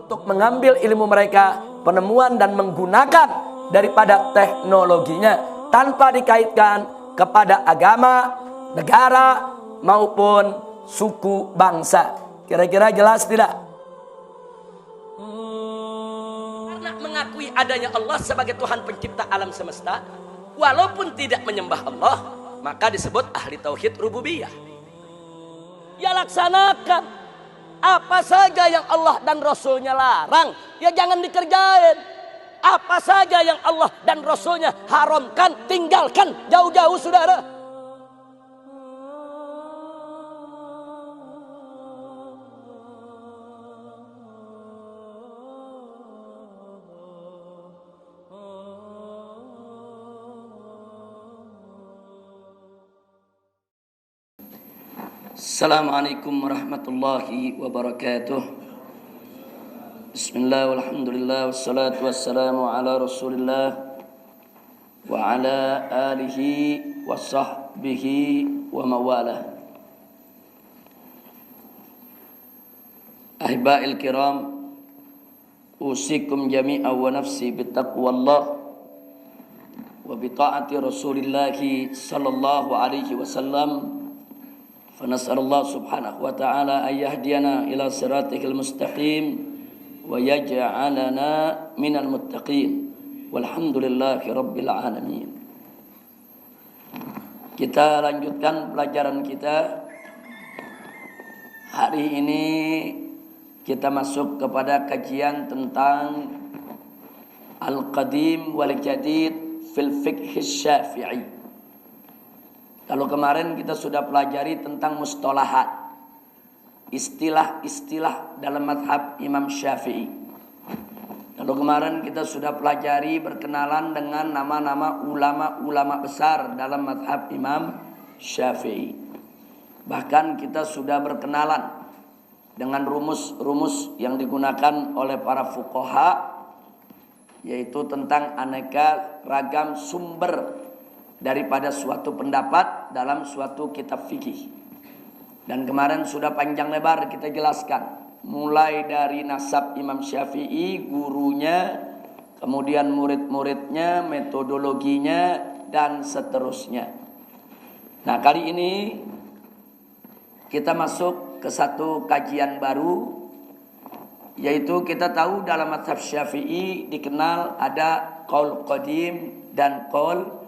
untuk mengambil ilmu mereka, penemuan dan menggunakan daripada teknologinya tanpa dikaitkan kepada agama, negara maupun suku bangsa. Kira-kira jelas tidak? Karena mengakui adanya Allah sebagai Tuhan pencipta alam semesta, walaupun tidak menyembah Allah, maka disebut ahli tauhid rububiyah. Ya laksanakan apa saja yang Allah dan Rasulnya larang, ya jangan dikerjain. Apa saja yang Allah dan Rasulnya haramkan, tinggalkan jauh-jauh, saudara. Assalamualaikum warahmatullahi wabarakatuh. Bismillah walhamdulillah wassalatu wassalamu ala rasulillah wa ala alihi wa sahbihi wa mawalah. Ahiba'il kiram, usikum jami'a wa nafsi bitaqwallah wa bita'ati rasulillahi sallallahu alaihi wasallam. فنسأل الله سبحانه وتعالى أن يهدينا إلى صراطه المستقيم ويجعلنا من المتقين والحمد لله رب العالمين. Kita lanjutkan pelajaran kita. Hari ini kita masuk kepada kajian tentang Al-Qadim wal-Jadid fil Fiqh Syafi'i. Kalau kemarin kita sudah pelajari tentang mustalahat, istilah-istilah dalam mazhab Imam Syafi'i. Kalau kemarin kita sudah pelajari berkenalan dengan nama-nama ulama-ulama besar dalam mazhab Imam Syafi'i. Bahkan kita sudah berkenalan dengan rumus-rumus yang digunakan oleh para fuqaha, yaitu tentang aneka ragam sumber daripada suatu pendapat dalam suatu kitab fikih. Dan kemarin sudah panjang lebar kita jelaskan, mulai dari nasab Imam Syafi'i, gurunya, kemudian murid-muridnya, metodologinya, dan seterusnya. Nah, kali ini kita masuk ke satu kajian baru, yaitu kita tahu dalam mazhab Syafi'i dikenal ada qaul qadim dan qaul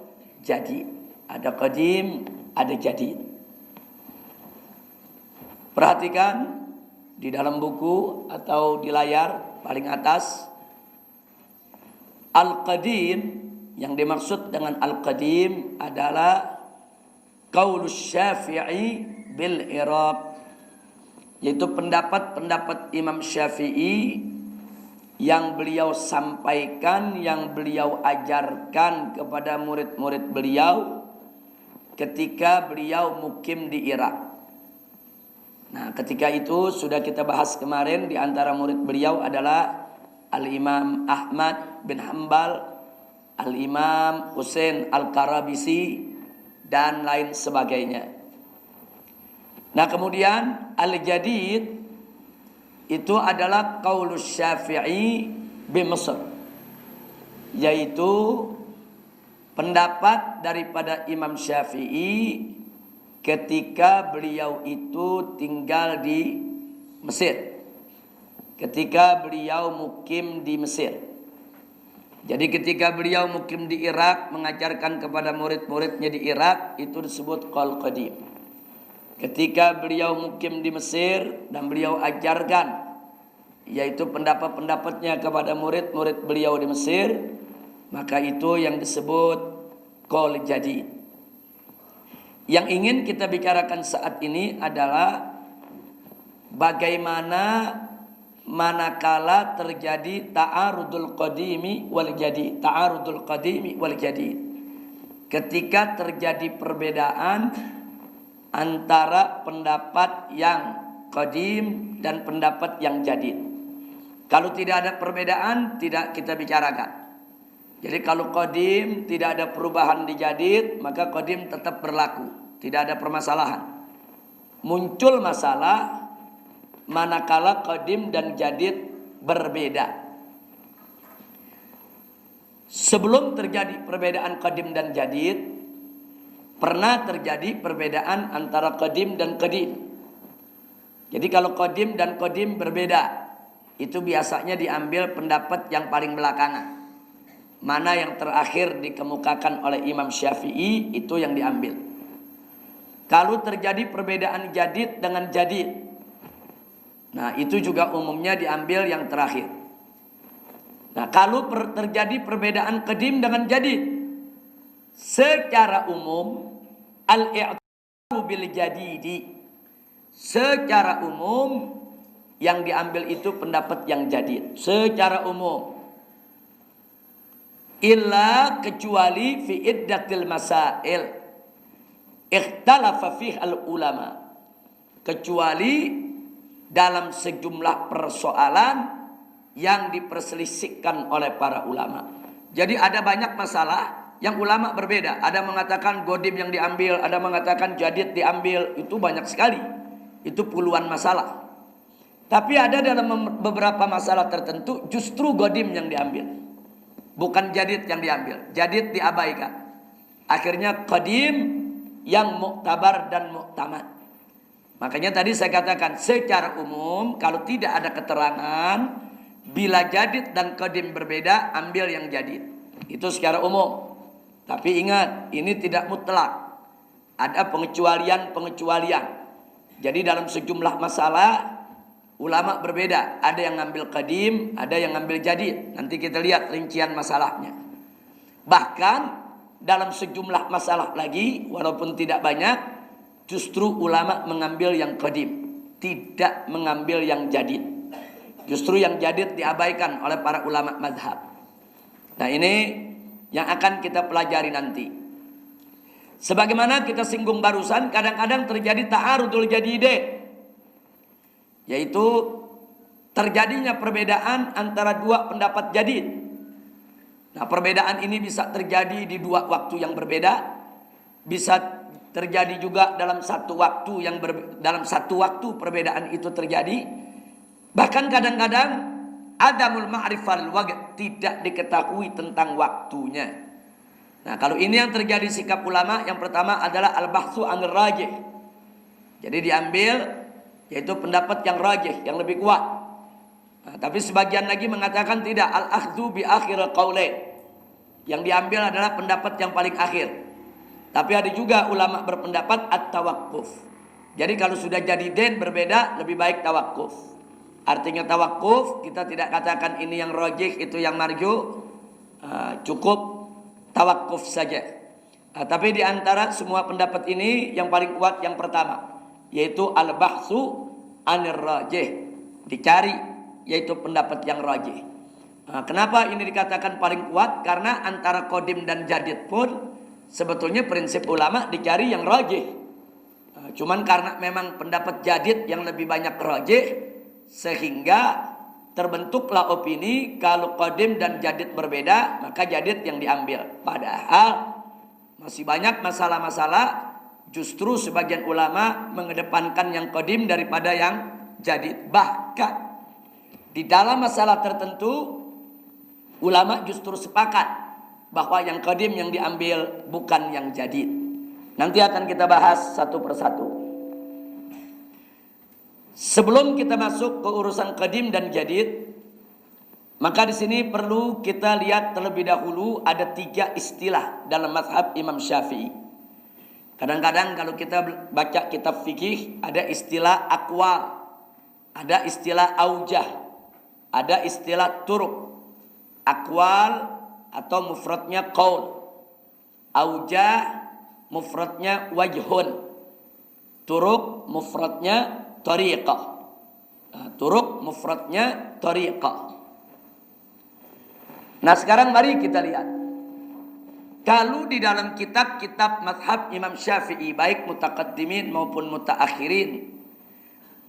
jadid. Ada qadim, ada jadid. Perhatikan di dalam buku atau di layar paling atas, Al-Qadim, yang dimaksud dengan Al-Qadim adalah qaulus Syafi'i bil Iraq, yaitu pendapat-pendapat Imam Syafi'i yang beliau sampaikan, yang beliau ajarkan kepada murid-murid beliau ketika beliau mukim di Irak. Nah, ketika itu sudah kita bahas kemarin, di antara murid beliau adalah Al-Imam Ahmad bin Hanbal, Al-Imam Husain Al-Karabisi, dan lain sebagainya. Nah, kemudian Al-Jadid itu adalah qaulus Syafi'i bi Mesir, yaitu pendapat daripada Imam Syafi'i ketika beliau itu tinggal di Mesir, ketika beliau mukim di Mesir. Jadi ketika beliau mukim di Irak, mengajarkan kepada murid-muridnya di Irak, itu disebut qaul qadim. Ketika beliau mukim di Mesir dan beliau ajarkan, yaitu pendapat-pendapatnya kepada murid-murid beliau di Mesir, maka itu yang disebut qaul jadid. Yang ingin kita bicarakan saat ini adalah bagaimana manakala terjadi ta'arudul qadimi wal jadid, ta'arudul qadimi wal jadid. Ketika terjadi perbedaan antara pendapat yang qadim dan pendapat yang jadid. Kalau tidak ada perbedaan, tidak kita bicarakan. Jadi kalau qadim tidak ada perubahan di jadid, maka qadim tetap berlaku, tidak ada permasalahan. Muncul masalah manakala qadim dan jadid berbeda. Sebelum terjadi perbedaan qadim dan jadid, pernah terjadi perbedaan antara qadim dan qadim. Jadi kalau qadim dan qadim berbeda, itu biasanya diambil pendapat yang paling belakangan. Mana yang terakhir dikemukakan oleh Imam Syafi'i, itu yang diambil. Kalau terjadi perbedaan jadid dengan jadid, nah itu juga umumnya diambil yang terakhir. Nah kalau terjadi perbedaan qadim dengan jadid, secara umum al-i'tibaru bil jadidi, secara umum yang diambil itu pendapat yang jadid secara umum, illa kecuali fi iddatil masail ikhtalafa fiha al ulama, kecuali dalam sejumlah persoalan yang diperselisihkan oleh para ulama. Jadi ada banyak masalah yang ulama berbeda. Ada mengatakan qadim yang diambil, ada mengatakan jadid diambil. Itu banyak sekali. Itu puluhan masalah. Tapi ada dalam beberapa masalah tertentu justru qadim yang diambil, bukan jadid yang diambil. Jadid diabaikan. Akhirnya qadim yang muktabar dan muktamad. Makanya tadi saya katakan secara umum kalau tidak ada keterangan, bila jadid dan qadim berbeda, ambil yang jadid. Itu secara umum. Tapi ingat, ini tidak mutlak. Ada pengecualian-pengecualian. Jadi dalam sejumlah masalah ulama berbeda. Ada yang ngambil qadim, ada yang ngambil jadid. Nanti kita lihat rincian masalahnya. Bahkan dalam sejumlah masalah lagi, walaupun tidak banyak, justru ulama mengambil yang qadim, tidak mengambil yang jadid. Justru yang jadid diabaikan oleh para ulama mazhab. Nah ini yang akan kita pelajari nanti. Sebagaimana kita singgung barusan, kadang-kadang terjadi ta'arudul jadide, yaitu terjadinya perbedaan antara dua pendapat jadid. Nah perbedaan ini bisa terjadi di dua waktu yang berbeda, bisa terjadi juga dalam satu waktu dalam satu waktu perbedaan itu terjadi. Bahkan kadang-kadang adamul ma'rifal waqt, tidak diketahui tentang waktunya. Nah, kalau ini yang terjadi sikap ulama, yang pertama adalah al-bahtsu 'anil rajih. Jadi diambil yaitu pendapat yang rajih, yang lebih kuat. Nah, tapi sebagian lagi mengatakan tidak, al-akhdhu bi akhir qaulain. Yang diambil adalah pendapat yang paling akhir. Tapi ada juga ulama berpendapat at-tawaqquf. Jadi kalau sudah jadi den berbeda, lebih baik tawaqquf. Artinya tawakuf, kita tidak katakan ini yang rajih, itu yang marju, cukup tawakuf saja. Tapi di antara semua pendapat ini yang paling kuat yang pertama, yaitu al-bahtsu 'anir rajih, dicari yaitu pendapat yang rajih. Kenapa ini dikatakan paling kuat? Karena antara qadim dan jadid pun sebetulnya prinsip ulama dicari yang rajih. Cuman karena memang pendapat jadid yang lebih banyak rajih, sehingga terbentuklah opini kalau qadim dan jadid berbeda, maka jadid yang diambil. Padahal masih banyak masalah-masalah justru sebagian ulama mengedepankan yang qadim daripada yang jadid. Bahkan di dalam masalah tertentu ulama justru sepakat bahwa yang qadim yang diambil, bukan yang jadid. Nanti akan kita bahas satu persatu. Sebelum kita masuk ke urusan qadim dan jadid, maka di sini perlu kita lihat terlebih dahulu ada 3 istilah dalam mazhab Imam Syafi'i. Kadang-kadang kalau kita baca kitab fikih, ada istilah aqwal, ada istilah aujah, ada istilah turuq. Aqwal atau mufradnya qaul, aujah mufradnya wajhun, turuq mufradnya tariqah. Turuq mufradnya tariqah. Nah sekarang mari kita lihat. Kalau di dalam kitab-kitab mazhab Imam Syafi'i, baik mutaqaddimin maupun mutaakhirin,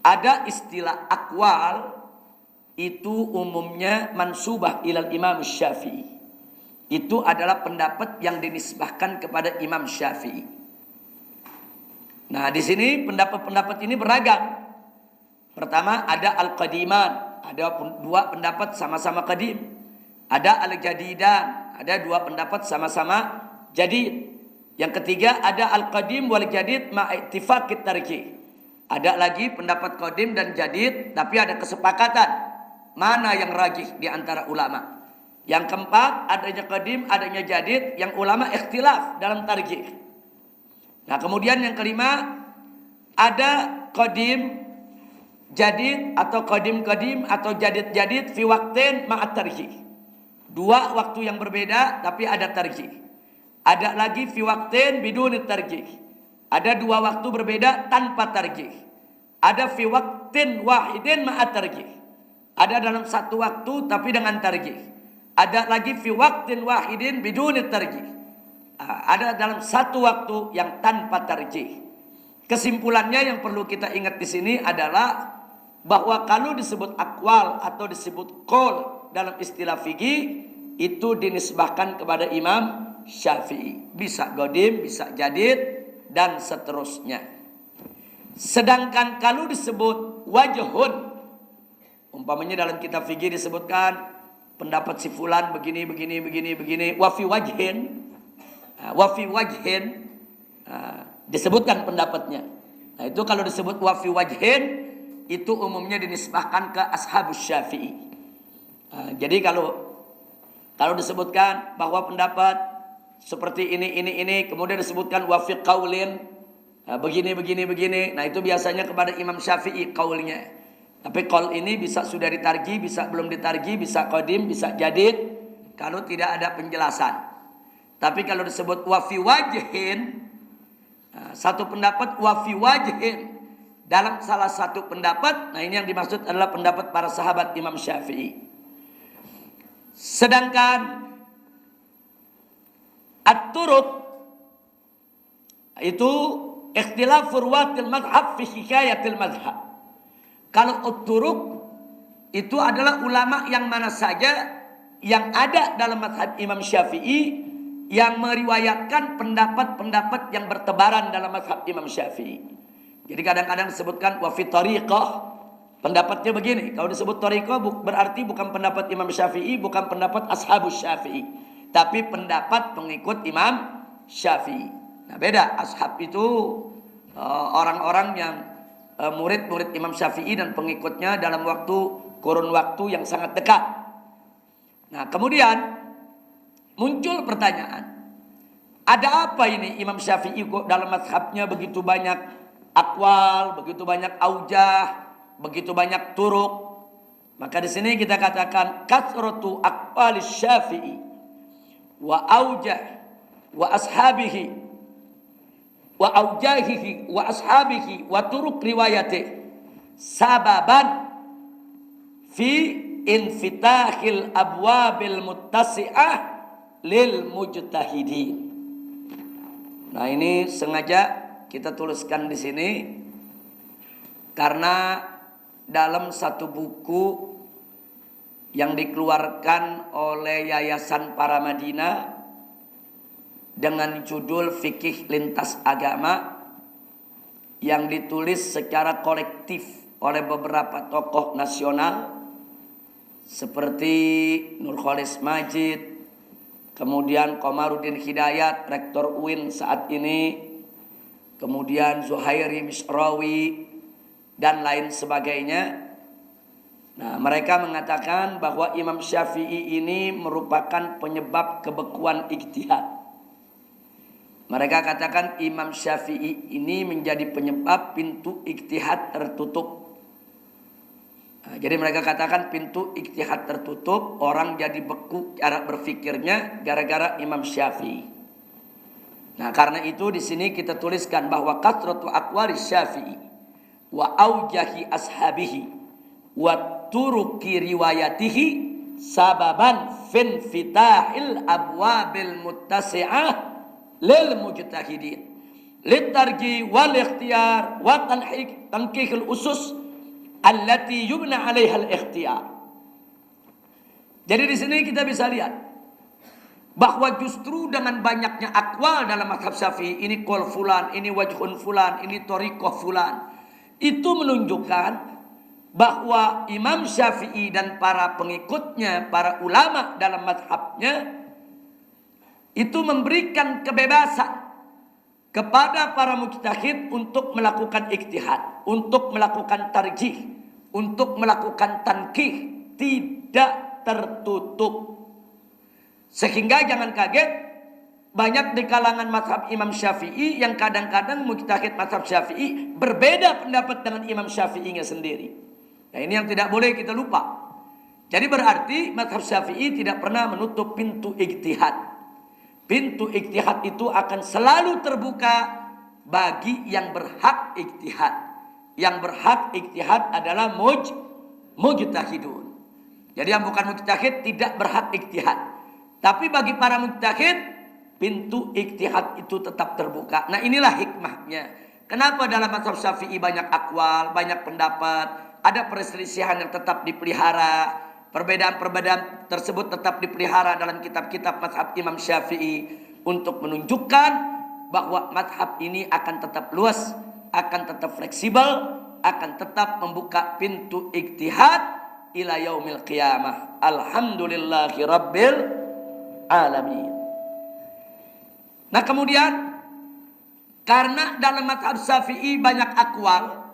ada istilah aqwal, itu umumnya mansubah ilal Imam Syafi'i. Itu adalah pendapat yang dinisbahkan kepada Imam Syafi'i. Nah di sini pendapat-pendapat ini beragam. Pertama ada al-qadiman, ada dua pendapat sama-sama qadim. Ada al-jadidan, ada dua pendapat sama-sama jadid. Yang ketiga ada al-qadim wal jadid ma'ittifaqit tarjih. Ada lagi pendapat qadim dan jadid tapi ada kesepakatan mana yang rajih di antara ulama. Yang keempat adanya qadim, adanya jadid yang ulama ikhtilaf dalam tarjih. Nah, kemudian yang kelima ada qadim jadid atau qadim atau jadid fi waqtin ma'at tarjih. Dua waktu yang berbeda tapi ada tarjih. Ada lagi fi waqtin bidunit tarjih. Ada dua waktu berbeda tanpa tarjih. Ada fi waqtin wahidin ma'at tarjih. Ada dalam satu waktu tapi dengan tarjih. Ada lagi fi waqtin wahidin bidunit tarjih. Ada dalam satu waktu yang tanpa tarjih. Kesimpulannya yang perlu kita ingat di sini adalah bahwa kalau disebut aqwal atau disebut qaul dalam istilah fikih itu dinisbahkan kepada Imam Syafi'i. Bisa qadim, bisa jadid dan seterusnya. Sedangkan kalau disebut wajhun, umpamanya dalam kitab fikih disebutkan pendapat si fulan begini wa fi wajhin disebutkan pendapatnya. Nah, itu kalau disebut wa fi wajhin itu umumnya dinisbahkan ke ashabus Syafi'i. Jadi kalau disebutkan bahwa pendapat seperti ini kemudian disebutkan wa fi qaulin begini. Nah, itu biasanya kepada Imam Syafi'i qaulnya. Tapi qaul ini bisa sudah ditarji, bisa belum ditarji, bisa qadim, bisa jadid kalau tidak ada penjelasan. Tapi kalau disebut wa fi wajhin, satu pendapat wa fi wajhin dalam salah satu pendapat, nah ini yang dimaksud adalah pendapat para sahabat Imam Syafi'i. Sedangkan at-turuq itu ikhtilaf furwatil madhab fi hikayatil madhab. Kalau at-turuq itu adalah ulama yang mana saja yang ada dalam madhab Imam Syafi'i yang meriwayatkan pendapat-pendapat yang bertebaran dalam mazhab Imam Syafi'i. Jadi kadang-kadang disebutkan wa fi tariqah, pendapatnya begini. Kalau disebut tariqah berarti bukan pendapat Imam Syafi'i, bukan pendapat ashabus Syafi'i, tapi pendapat pengikut Imam Syafi'i. Nah, beda. Ashab itu orang-orang yang murid-murid Imam Syafi'i dan pengikutnya dalam kurun waktu yang sangat dekat. Nah, kemudian muncul pertanyaan, ada apa ini Imam Syafi'i kok dalam mazhabnya begitu banyak aqwal, begitu banyak aujah, begitu banyak turuq? Maka di sini kita katakan kathratu aqwalis Syafi'i wa aujah wa ashabihi wa aujahihi wa ashabihi wa turuq riwayatihi sababan fi infitahil abwabil muttasi'ah lil mujtahidin. Nah, ini sengaja kita tuliskan di sini karena dalam satu buku yang dikeluarkan oleh Yayasan Para Madinah dengan judul Fikih Lintas Agama yang ditulis secara kolektif oleh beberapa tokoh nasional seperti Nurkholis Majid, kemudian Komarudin Hidayat, Rektor UIN saat ini, kemudian Zuhairi Misrawi, dan lain sebagainya. Nah, mereka mengatakan bahwa Imam Syafi'i ini merupakan penyebab kebekuan ijtihad. Mereka katakan Imam Syafi'i ini menjadi penyebab pintu ijtihad tertutup. Nah, jadi mereka katakan pintu ijtihad tertutup, orang jadi beku cara berfikirnya gara-gara Imam Syafi'i. Nah, karena itu di sini kita tuliskan bahwa kathratu aqwali Syafi'i wa aujahi ashabihi wa turuqi riwayatihi sababan fin fitahil abwabil muttasi'ah lil mujtahidin litarji wal ikhtiyar wa tankihil usus allati yubna 'alaiha al-ikhtiyar. Jadi di sini kita bisa lihat bahwa justru dengan banyaknya akwal dalam mazhab Syafi'i, ini qaul fulan, ini wajhun fulan, ini thariqah fulan, itu menunjukkan bahwa Imam Syafi'i dan para pengikutnya, para ulama dalam mazhabnya itu memberikan kebebasan kepada para mujtahid untuk melakukan ijtihad, untuk melakukan tarjih, untuk melakukan tankih, tidak tertutup. Sehingga jangan kaget, banyak di kalangan mazhab Imam Syafi'i yang kadang-kadang mujtahid mazhab Syafi'i berbeda pendapat dengan Imam Syafi'inya sendiri. Nah, ini yang tidak boleh kita lupa. Jadi berarti mazhab Syafi'i tidak pernah menutup pintu ijtihad. Pintu ijtihad itu akan selalu terbuka bagi yang berhak ijtihad. Yang berhak ijtihad adalah mujtahidun. Jadi yang bukan mujtahid tidak berhak ijtihad. Tapi bagi para mujtahid, pintu ijtihad itu tetap terbuka. Nah, inilah hikmahnya. Kenapa dalam mazhab Syafi'i banyak akwal, banyak pendapat, ada perselisihan yang tetap dipelihara. Perbedaan-perbedaan tersebut tetap dipelihara dalam kitab-kitab mazhab Imam Syafi'i untuk menunjukkan bahwa mazhab ini akan tetap luas, akan tetap fleksibel, akan tetap membuka pintu ijtihad ila yaumil qiyamah. Alhamdulillahi rabbil alamin. Nah, kemudian karena dalam mazhab Syafi'i banyak akwal,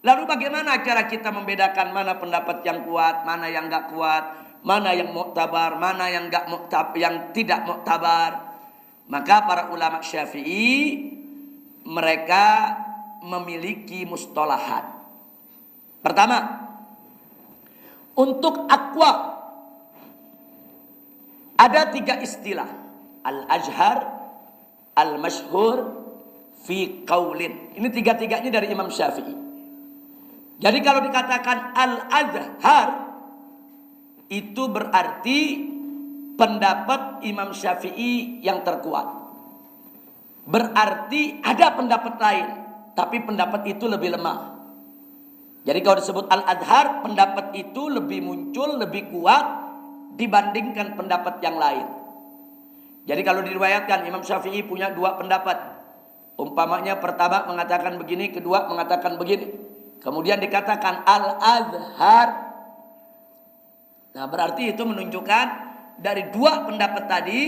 lalu bagaimana cara kita membedakan mana pendapat yang kuat, mana yang enggak kuat, mana yang muktabar, mana yang enggak muktabar, yang tidak muktabar? Maka para ulama Syafi'i mereka memiliki mustalahat. Pertama, untuk aqwa ada 3 istilah: al-ajhar, al-masyhur, fi qaulin. Ini 3-3-nya dari Imam Syafi'i. Jadi kalau dikatakan al-azhar, itu berarti pendapat Imam Syafi'i yang terkuat. Berarti ada pendapat lain, tapi pendapat itu lebih lemah. Jadi kalau disebut al-azhar, pendapat itu lebih muncul, lebih kuat dibandingkan pendapat yang lain. Jadi kalau diriwayatkan Imam Syafi'i punya 2 pendapat. Umpamanya pertama mengatakan begini, kedua mengatakan begini. Kemudian dikatakan al-azhar. Nah, berarti itu menunjukkan dari 2 pendapat tadi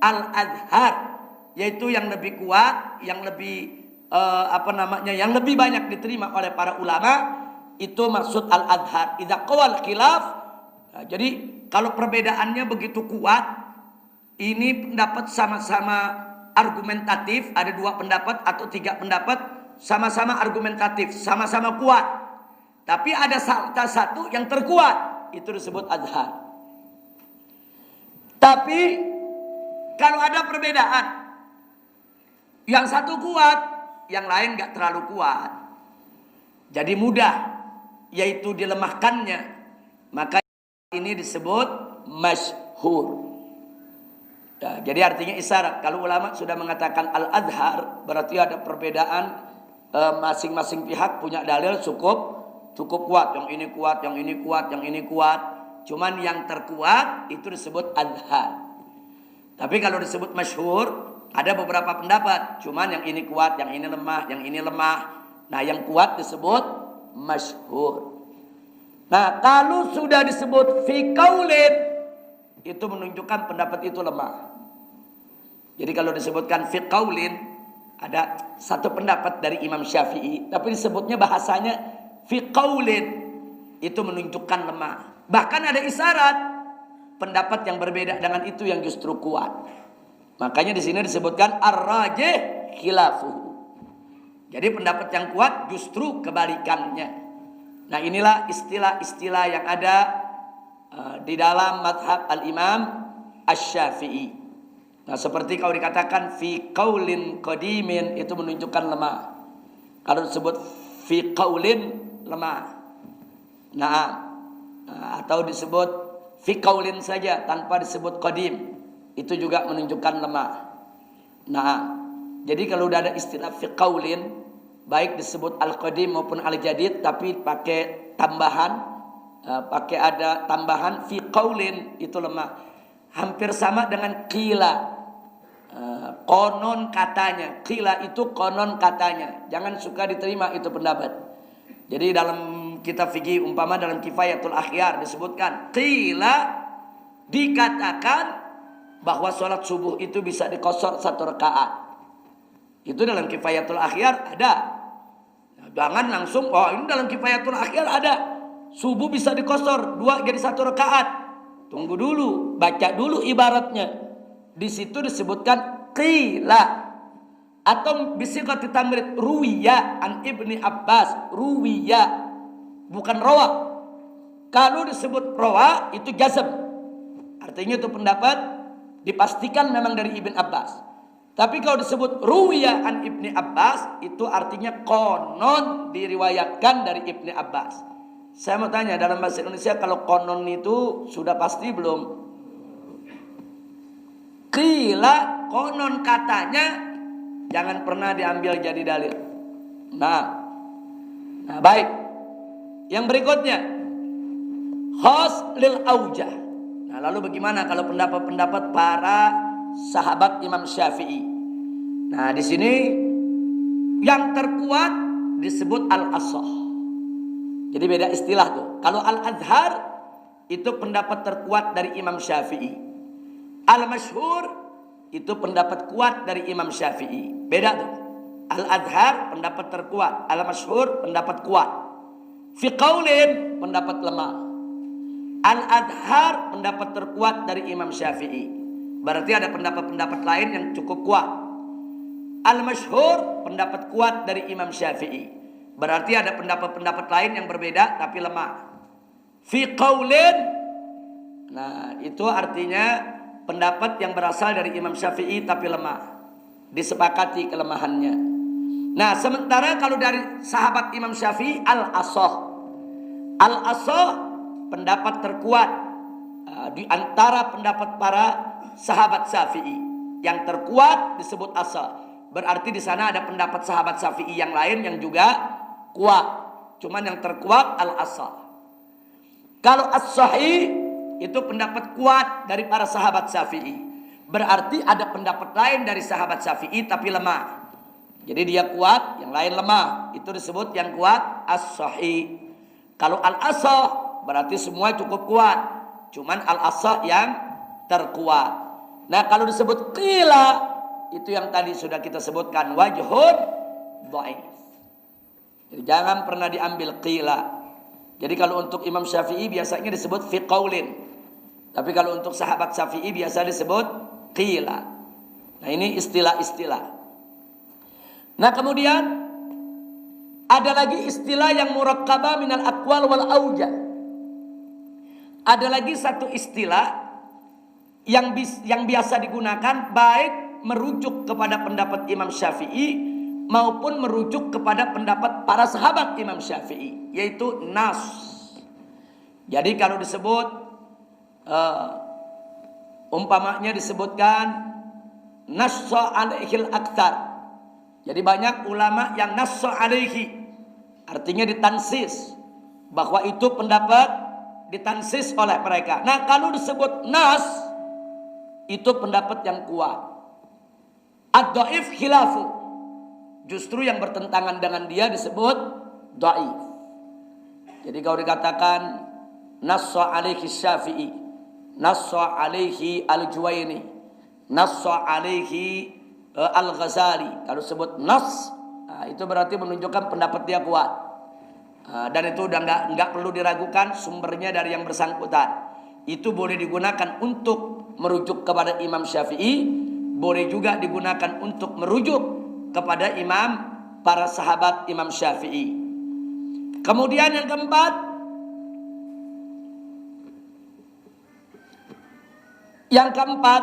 al-azhar, yaitu yang lebih kuat, yang lebih yang lebih banyak diterima oleh para ulama, itu maksud al-azhar. Idza qawal khilaf. Nah, jadi kalau perbedaannya begitu kuat, ini pendapat sama-sama argumentatif, ada 2 pendapat atau 3 pendapat sama-sama argumentatif, sama-sama kuat, tapi ada salah satu yang terkuat, itu disebut azhar. Tapi kalau ada perbedaan, yang satu kuat, yang lain gak terlalu kuat, jadi mudah yaitu dilemahkannya, maka ini disebut masyhur. Ya, jadi artinya isyarat. Kalau ulama sudah mengatakan al-azhar, berarti ada perbedaan, masing-masing pihak punya dalil cukup kuat. Yang ini kuat, yang ini kuat, yang ini kuat. Cuman yang terkuat itu disebut azhar. Tapi kalau disebut masyhur, ada beberapa pendapat. Cuman yang ini kuat, yang ini lemah, yang ini lemah. Nah, yang kuat disebut masyhur. Nah, kalau sudah disebut fi qaulin, itu menunjukkan pendapat itu lemah. Jadi kalau disebutkan fi qaulin, ada satu pendapat dari Imam Syafi'i, tapi disebutnya bahasanya fi qaulin, itu menunjukkan lemah. Bahkan ada isyarat pendapat yang berbeda dengan itu yang justru kuat. Makanya di sini disebutkan ar-rajih khilafuhu. Jadi pendapat yang kuat justru kebalikannya. Nah, inilah istilah-istilah yang ada di dalam madhab al-Imam Asy-Syafi'i. Nah, seperti kalau dikatakan fi qaulin qadimin, itu menunjukkan lemah. Kalau disebut fi qaulin, lemah. Nah, atau disebut fi qaulin saja tanpa disebut qadim, itu juga menunjukkan lemah. Nah, jadi kalau udah ada istilah fi qaulin, baik disebut al-qadim maupun al-jadid, tapi pakai tambahan, pakai ada tambahan fi qaulin, itu lemah. Hampir sama dengan qila, konon katanya. Qila itu konon katanya. Jangan suka diterima itu pendapat. Jadi dalam kitab fikih umpama dalam Kifayatul Akhyar disebutkan qila, dikatakan bahwa sholat subuh itu bisa dikosor 1 rakaat. Itu dalam Kifayatul Akhyar ada. Nah, jangan langsung ini dalam Kifayatul Akhyar ada. Subuh bisa dikosor 2 jadi 1 rakaat. Tunggu dulu, baca dulu ibaratnya. Di situ disebutkan qila atau bisigati tamrid ruwiya an Ibni Abbas, ruwiya bukan rawa. Kalau disebut rawa itu jazm, artinya itu pendapat dipastikan memang dari Ibn Abbas. Tapi kalau disebut ruwiya an Ibni Abbas itu artinya konon diriwayatkan dari Ibni Abbas. Saya mau tanya, dalam bahasa Indonesia kalau konon itu sudah pasti belum? Qila, konon katanya, jangan pernah diambil jadi dalil. Nah baik. Yang berikutnya khas lil aujah. Nah lalu bagaimana kalau pendapat-pendapat para sahabat Imam Syafi'i? Nah di sini yang terkuat disebut al-asah. Jadi beda istilah tuh. Kalau al-azhar itu pendapat terkuat dari Imam Syafi'i. Al-masyhur itu pendapat kuat dari Imam Syafi'i. Beda tuh. Al-azhar pendapat terkuat, al-masyhur pendapat kuat. Fi qaulin pendapat lemah. Al-azhar pendapat terkuat dari Imam Syafi'i. Berarti ada pendapat-pendapat lain yang cukup kuat. Al-masyhur pendapat kuat dari Imam Syafi'i. Berarti ada pendapat-pendapat lain yang berbeda tapi lemah. Fi qaulin, nah itu artinya pendapat yang berasal dari Imam Syafi'i tapi lemah, disepakati kelemahannya. Nah sementara kalau dari sahabat Imam Syafi'i al-asah. Al-asah pendapat terkuat di antara pendapat para sahabat Syafi'i. Yang terkuat disebut asah. Berarti di sana ada pendapat sahabat Syafi'i yang lain yang juga kuat. Cuman yang terkuat al-asah. Kalau as-sahih itu pendapat kuat dari para sahabat Syafi'i. Berarti ada pendapat lain dari sahabat Syafi'i tapi lemah. Jadi dia kuat, yang lain lemah. Itu disebut yang kuat as-sahih. Kalau al-asah berarti semua cukup kuat. Cuman al-asah yang terkuat. Nah kalau disebut qila, itu yang tadi sudah kita sebutkan, wajhun dhaif. Jadi jangan pernah diambil qila. Jadi kalau untuk Imam Syafi'i biasanya disebut fi qaulin. Tapi kalau untuk sahabat Syafi'i biasa disebut qila. Nah ini istilah-istilah. Nah kemudian ada lagi istilah yang murakkabah minal aqwal wal aujah. Ada lagi satu istilah yang biasa digunakan baik merujuk kepada pendapat Imam Syafi'i maupun merujuk kepada pendapat para sahabat Imam Syafi'i, yaitu nas. Jadi kalau disebut umpamanya disebutkan nassa alaihil aktsar. Jadi banyak ulama yang nassa alaihi, artinya ditansis, bahwa itu pendapat ditansis oleh mereka. Nah kalau disebut nas, itu pendapat yang kuat. Ad-dhaif khilafu, justru yang bertentangan dengan dia disebut dhaif. Jadi kalau dikatakan nassa alaihi Syafi'i, nassa alaihi Al-Juwaini, nassa alaihi Al-Ghazali, kalau sebut nas, itu berarti menunjukkan pendapat dia kuat. Dan itu udah nggak perlu diragukan sumbernya dari yang bersangkutan. Itu boleh digunakan untuk merujuk kepada Imam Syafi'i, boleh juga digunakan untuk merujuk kepada para sahabat Imam Syafi'i. Kemudian yang keempat,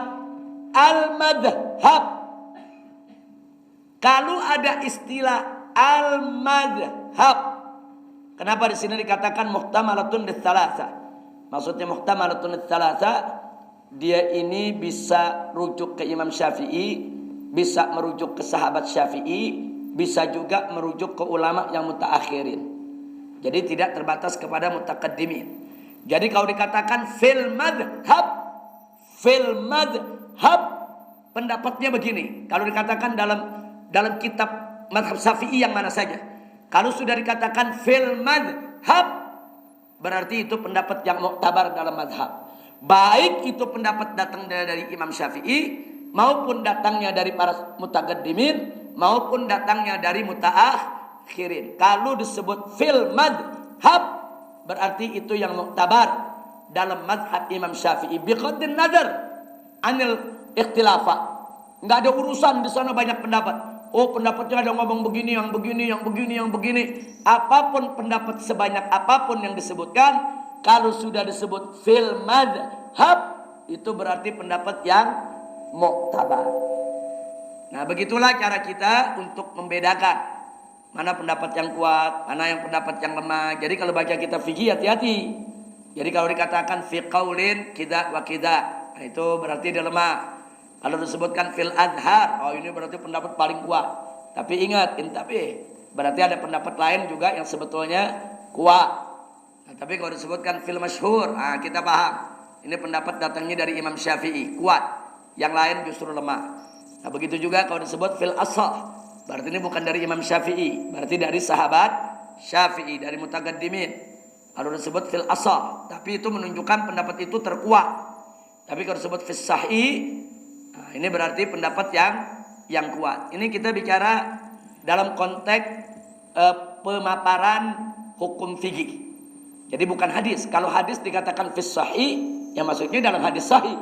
al-madhhab. Kalau ada istilah al-madhhab, kenapa di sini dikatakan muhtamalatun lis-salasa? Maksudnya muhtamalatun lis-salasa, dia ini bisa rujuk ke Imam Syafi'i, bisa merujuk ke sahabat Syafi'i, bisa juga merujuk ke ulama yang mutaakhirin. Jadi tidak terbatas kepada mutaqaddimin. Jadi kalau dikatakan fil madhhab, pendapatnya begini. Kalau dikatakan dalam kitab madhab Syafi'i yang mana saja, kalau sudah dikatakan fil madhhab, madhab, berarti itu pendapat yang muktabar dalam madhab. Baik itu pendapat datangnya dari Imam Syafi'i, maupun datangnya dari para mutaqaddimin, maupun datangnya dari mutaakhirin. Kalau disebut fil madhab, berarti itu yang muktabar dalam madhab Imam Syafi'i. Biqaddin nazar anil ikhtilafah. Enggak ada urusan di sana banyak pendapat. Oh, pendapatnya ada ngomong begini, yang begini, yang begini, yang begini. Apapun pendapat sebanyak apapun yang disebutkan, kalau sudah disebut fil madhab, itu berarti pendapat yang muktabar. Nah, begitulah cara kita untuk membedakan mana pendapat yang kuat, mana yang pendapat yang lemah. Jadi kalau baca kita fikih, hati-hati. Jadi kalau dikatakan fi qaulin kidza wa kidza, itu berarti dia lemah. Kalau disebutkan fil adhar, oh ini berarti pendapat paling kuat. Tapi ingat, intabih, berarti ada pendapat lain juga yang sebetulnya kuat. Nah, tapi kalau disebutkan fil masyhur, kita paham. Ini pendapat datangnya dari Imam Syafi'i, kuat. Yang lain justru lemah. Nah, begitu juga kalau disebut fil asah, berarti ini bukan dari Imam Syafi'i, berarti dari sahabat Syafi'i, dari mutaqaddimin. Kalau disebut fil asah, tapi itu menunjukkan pendapat itu terkuat. Tapi kalau disebut fil sahih, nah, ini berarti pendapat yang kuat. Ini kita bicara dalam konteks pemaparan hukum fikih. Jadi bukan hadis. Kalau hadis dikatakan fis sahih, ya maksudnya dalam hadis sahih.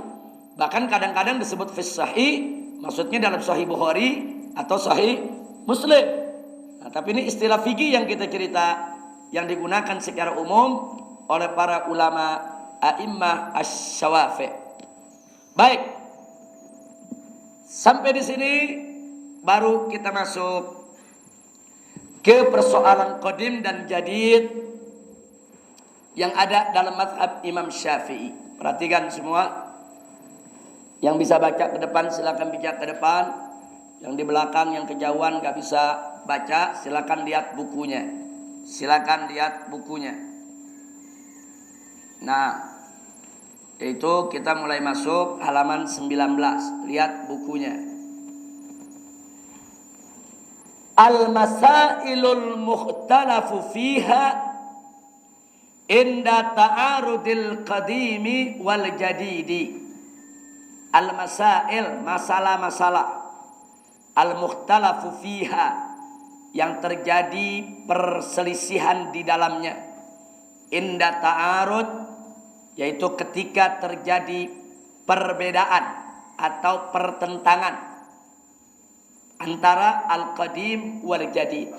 Bahkan kadang-kadang disebut fis sahih, maksudnya dalam sahih Bukhari atau sahih Muslim. Nah, tapi ini istilah fikih yang kita cerita, yang digunakan secara umum oleh para ulama a'immah asy-syawafi'. Baik. Sampai di sini baru kita masuk ke persoalan qadim dan jadid yang ada dalam mazhab Imam Syafi'i. Perhatikan semua. Yang bisa baca ke depan silakan baca ke depan. Yang di belakang, yang kejauhan gak bisa baca, silakan lihat bukunya. Silakan lihat bukunya. Nah, itu kita mulai masuk halaman 19. Lihat bukunya. Al-masailul mukhtalafu fiha inda ta'arudil qadimi wal jadidi. Al-masail, masalah-masalah. Al-mukhtalafu fiha, yang terjadi perselisihan di dalamnya. Inda ta'arud, yaitu ketika terjadi perbedaan atau pertentangan antara al-qadim wal jadid,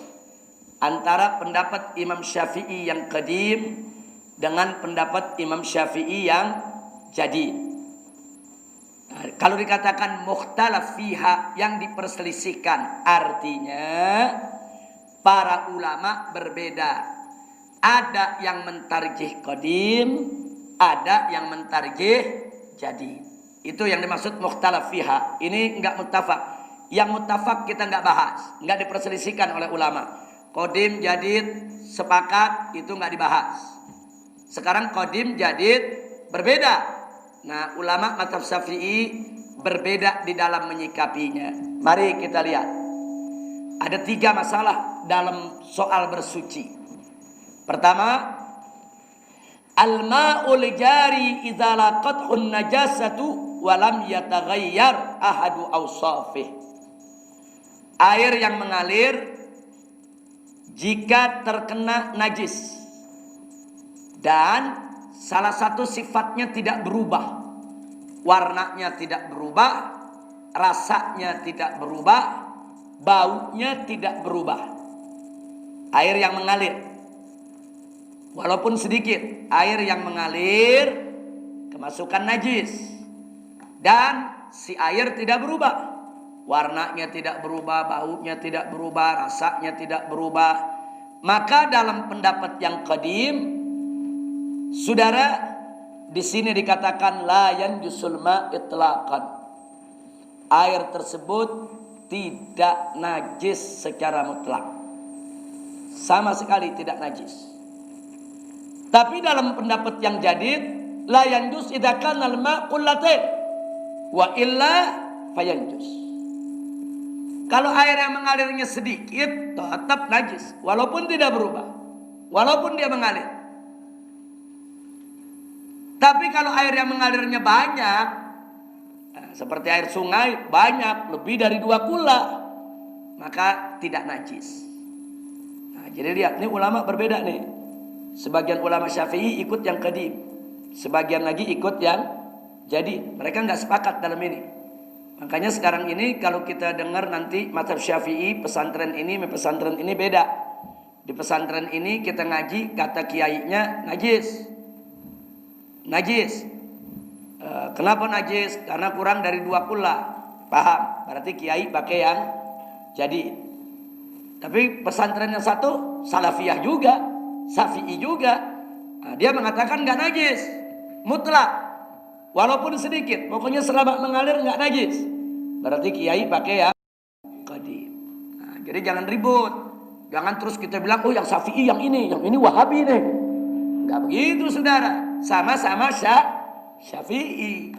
antara pendapat Imam Syafi'i yang qadim dengan pendapat Imam Syafi'i yang jadid. Nah, kalau dikatakan mukhtalaf fiha, yang diperselisihkan, artinya para ulama berbeda. Ada yang mentarjih qadim, ada yang mentarjih jadid. Itu yang dimaksud mukhtalaf fiha. Ini enggak muttafaq. Yang muttafaq kita enggak bahas, enggak diperselisihkan oleh ulama. Qadim, jadid sepakat, itu enggak dibahas. Sekarang qadim, jadid berbeda. Nah, ulama mazhab Syafi'i berbeda di dalam menyikapinya. Mari kita lihat. Ada 3 masalah dalam soal bersuci. Pertama, al-ma'ul jari idza laqathu najasatu wa lam yataghayyar ahadu awsafih. Air yang mengalir jika terkena najis dan salah satu sifatnya tidak berubah. Warnanya tidak berubah, rasanya tidak berubah, baunya tidak berubah. Air yang mengalir, walaupun sedikit, air yang mengalir kemasukan najis dan si air tidak berubah. Warnanya tidak berubah, baunya tidak berubah, rasanya tidak berubah. Maka dalam pendapat yang qadim, saudara, di sini dikatakan la yanjusul ma itlaqan. Air tersebut tidak najis secara mutlak. Sama sekali tidak najis. Tapi dalam pendapat yang jadid, la yanjus idza kana al-ma' qullatain wa illa fayanjus. Kalau air yang mengalirnya sedikit tetap najis walaupun tidak berubah. walaupun dia mengalir. Tapi kalau air yang mengalirnya banyak, seperti air sungai banyak, lebih dari 2 kula, maka tidak najis. Nah, jadi lihat, ini ulama berbeda nih. Sebagian ulama Syafi'i ikut yang qadim, sebagian lagi ikut yang jadid. Mereka nggak sepakat dalam ini. Makanya sekarang ini kalau kita dengar nanti mazhab Syafi'i, pesantren ini beda. Di pesantren ini kita ngaji, kata kiainya najis. Najis. Kenapa najis? Karena kurang dari 2 kula. Paham? Berarti kiai pakai yang jadid. Tapi pesantren yang satu Salafiyah juga, Syafi'i juga, nah, dia mengatakan nggak najis, mutlak, walaupun sedikit, pokoknya selama mengalir nggak najis. Berarti kiai pakai yang qadim. Nah, jadi jangan ribut, jangan terus kita bilang oh yang Syafi'i yang ini Wahabi nih. Nggak begitu saudara, sama-sama Syafi'i.